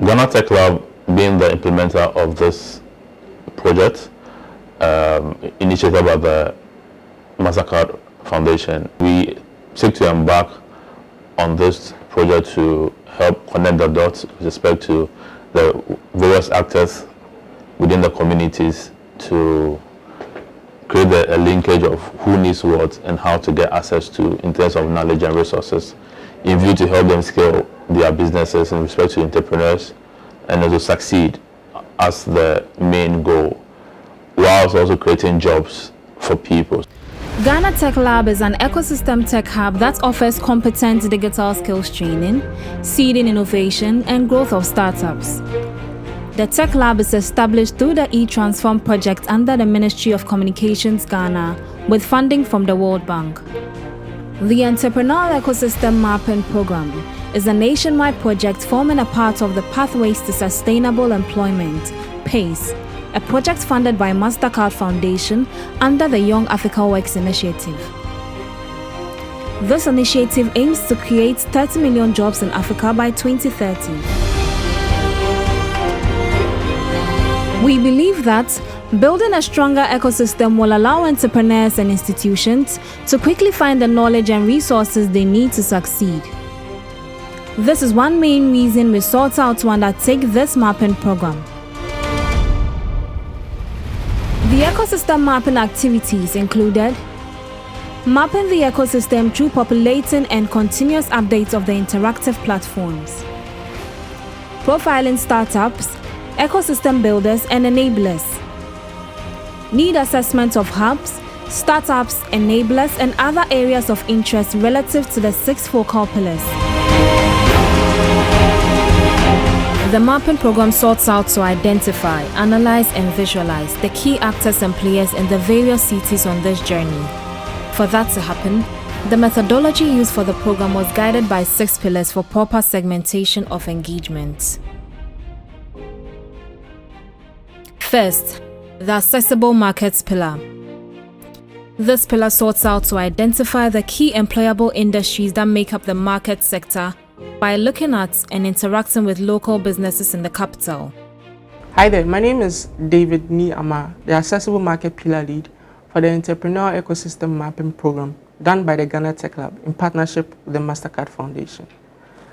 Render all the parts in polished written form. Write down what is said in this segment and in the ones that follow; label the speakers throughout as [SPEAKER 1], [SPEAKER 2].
[SPEAKER 1] Ghana Tech Lab, being the implementer of this project, initiated by the MasterCard Foundation, we seek to embark on this project to help connect the dots with respect to the various actors within the communities to create a linkage of who needs what and how to get access to in terms of knowledge and resources in view to help them scale their businesses in respect to entrepreneurs and also succeed as the main goal, whilst also creating jobs for people.
[SPEAKER 2] Ghana Tech Lab is an ecosystem tech hub that offers competent digital skills training, seeding innovation, and growth of startups. The Tech Lab is established through the e-Transform project under the Ministry of Communications Ghana with funding from the World Bank. The Entrepreneurial Ecosystem Mapping Program is a nationwide project forming a part of the Pathways to Sustainable Employment, PACE, a project funded by MasterCard Foundation under the Young Africa Works initiative. This initiative aims to create 30 million jobs in Africa by 2030. We believe that building a stronger ecosystem will allow entrepreneurs and institutions to quickly find the knowledge and resources they need to succeed. This is one main reason we sought out to undertake this mapping program. The ecosystem mapping activities included mapping the ecosystem through populating and continuous updates of the interactive platforms, profiling startups, ecosystem builders and enablers, need assessment of hubs, startups, enablers, and other areas of interest relative to the 6 focal pillars. The mapping program sought out to identify, analyze, and visualize the key actors and players in the various cities on this journey. For that to happen, the methodology used for the program was guided by 6 pillars for proper segmentation of engagement. First, the accessible markets pillar. This pillar sorts out to identify the key employable industries that make up the market sector by looking at and interacting with local businesses in the capital.
[SPEAKER 3] Hi there, my name is David Ni Amar, the Accessible Market Pillar Lead for the Entrepreneurial Ecosystem Mapping Program done by the Ghana Tech Lab in partnership with the MasterCard Foundation.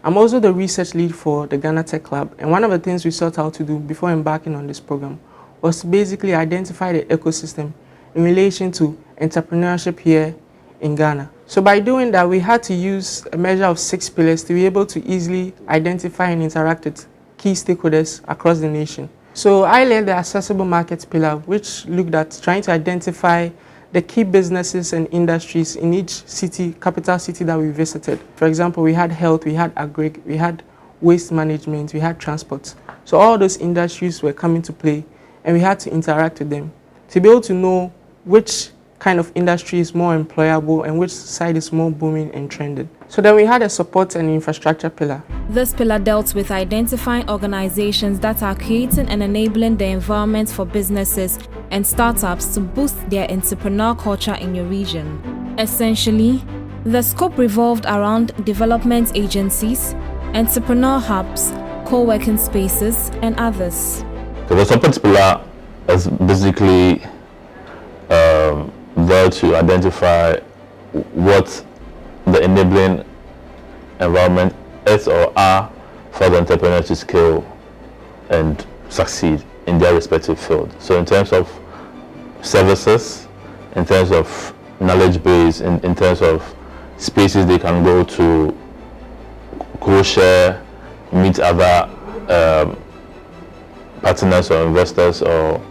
[SPEAKER 3] I'm also the research lead for the Ghana Tech Lab, and one of the things we sought out to do before embarking on this program was to basically identify the ecosystem in relation to entrepreneurship here in Ghana. So by doing that, we had to use a measure of 6 pillars to be able to easily identify and interact with key stakeholders across the nation. So I led the accessible markets pillar, which looked at trying to identify the key businesses and industries in each city, capital city that we visited. For example, we had health, we had agri, we had waste management, we had transport. So all those industries were coming to play, and we had to interact with them to be able to know which kind of industry is more employable and which side is more booming and trending. So then we had a support and infrastructure pillar.
[SPEAKER 2] This pillar dealt with identifying organizations that are creating and enabling the environment for businesses and startups to boost their entrepreneurial culture in your region. Essentially, the scope revolved around development agencies, entrepreneur hubs, co-working spaces, and others.
[SPEAKER 1] So the support pillar is basically there to identify what the enabling environment is or are for the entrepreneurs to scale and succeed in their respective field. So in terms of services, in terms of knowledge base, in terms of spaces they can go to co-share, meet other partners or investors or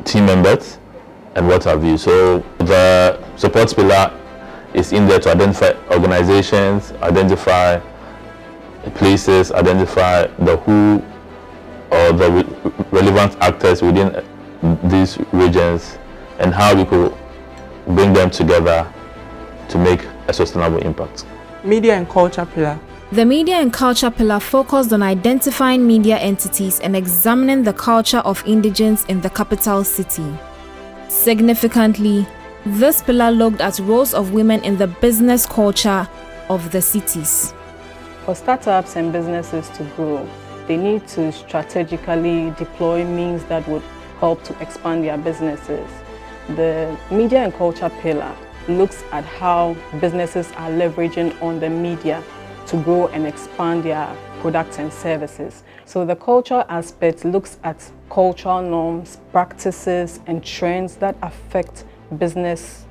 [SPEAKER 1] team members and what have you. So the support pillar is in there to identify organizations, identify places, identify the who or the relevant actors within these regions and how we could bring them together to make a sustainable impact.
[SPEAKER 3] Media and culture pillar.
[SPEAKER 2] The media and culture pillar focused on identifying media entities and examining the culture of indigents in the capital city. Significantly, this pillar looked at roles of women in the business culture of the cities.
[SPEAKER 4] For startups and businesses to grow, they need to strategically deploy means that would help to expand their businesses. The media and culture pillar looks at how businesses are leveraging on the media to grow and expand their products and services. So the culture aspect looks at cultural norms, practices, and trends that affect the business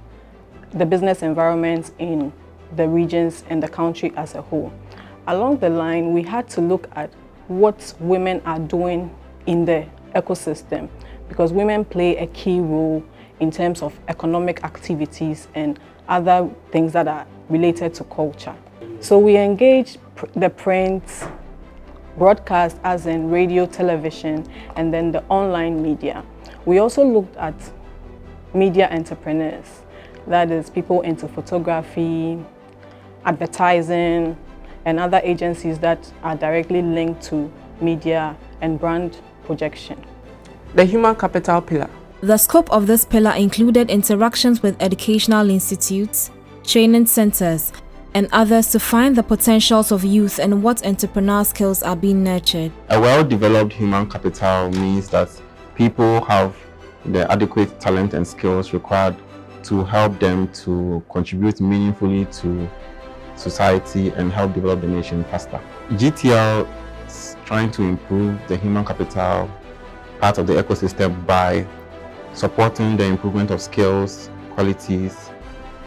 [SPEAKER 4] environment in the regions and the country as a whole. Along the line, we had to look at what women are doing in the ecosystem, because women play a key role in terms of economic activities and other things that are related to culture. So we engaged the print, broadcast as in radio, television, and then the online media. We also looked at media entrepreneurs, that is people into photography, advertising, and other agencies that are directly linked to media and brand projection.
[SPEAKER 3] The human capital pillar.
[SPEAKER 2] The scope of this pillar included interactions with educational institutes, training centers, and others to find the potentials of youth and what entrepreneurial skills are being nurtured.
[SPEAKER 5] A well-developed human capital means that people have the adequate talent and skills required to help them to contribute meaningfully to society and help develop the nation faster. GTL is trying to improve the human capital part of the ecosystem by supporting the improvement of skills, qualities,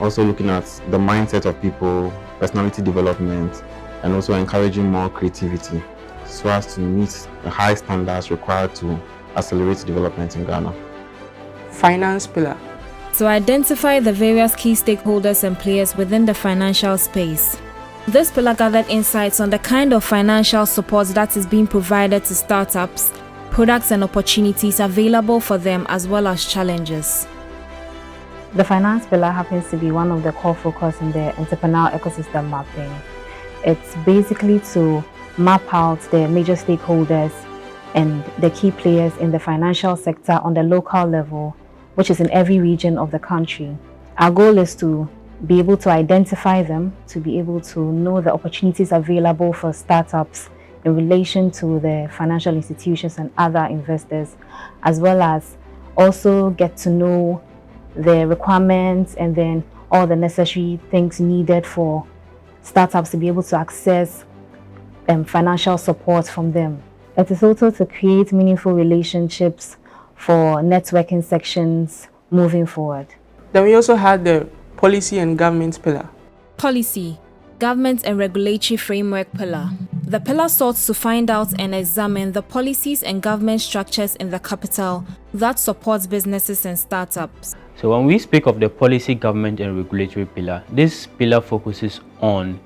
[SPEAKER 5] also looking at the mindset of people, personality development, and also encouraging more creativity so as to meet the high standards required to accelerate development in Ghana.
[SPEAKER 3] Finance pillar.
[SPEAKER 2] To identify the various key stakeholders and players within the financial space. This pillar gathered insights on the kind of financial support that is being provided to startups, products and opportunities available for them, as well as challenges.
[SPEAKER 6] The finance pillar happens to be one of the core focus in the entrepreneurial ecosystem mapping. It's basically to map out the major stakeholders and the key players in the financial sector on the local level, which is in every region of the country. Our goal is to be able to identify them, to be able to know the opportunities available for startups in relation to the financial institutions and other investors, as well as also get to know the requirements and then all the necessary things needed for startups to be able to access financial support from them. It is also to create meaningful relationships for networking sections moving forward.
[SPEAKER 3] Then we also had the policy and government pillar.
[SPEAKER 2] Policy, government and regulatory framework pillar. The pillar sought to find out and examine the policies and government structures in the capital that supports businesses and startups.
[SPEAKER 7] So when we speak of the policy, government and regulatory pillar, this pillar focuses on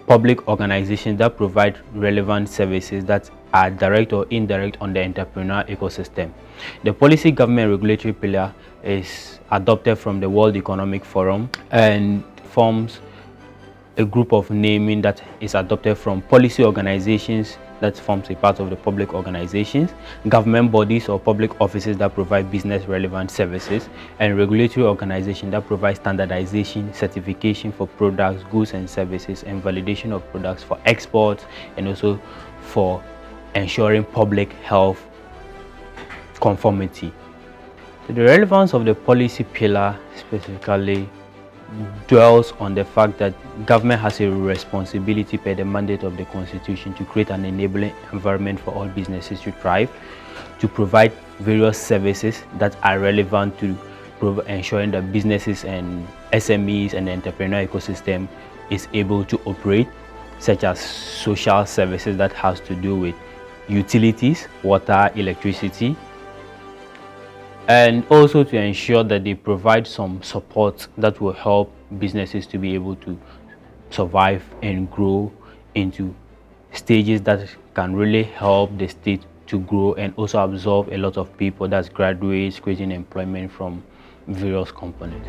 [SPEAKER 7] public organizations that provide relevant services that are direct or indirect on the entrepreneurial ecosystem. The policy, government, regulatory pillar is adopted from the World Economic Forum and forms a group of naming that is adopted from policy organizations that forms a part of the public organizations, government bodies or public offices that provide business relevant services, and regulatory organizations that provide standardization, certification for products, goods and services, and validation of products for exports, and also for ensuring public health conformity. So the relevance of the policy pillar specifically dwells on the fact that government has a responsibility per the mandate of the Constitution to create an enabling environment for all businesses to thrive, to provide various services that are relevant to ensuring that businesses and SMEs and the entrepreneurial ecosystem is able to operate, such as social services that has to do with utilities, water, electricity, and also to ensure that they provide some support that will help businesses to be able to survive and grow into stages that can really help the state to grow and also absorb a lot of people, that's graduates, creating employment from various components.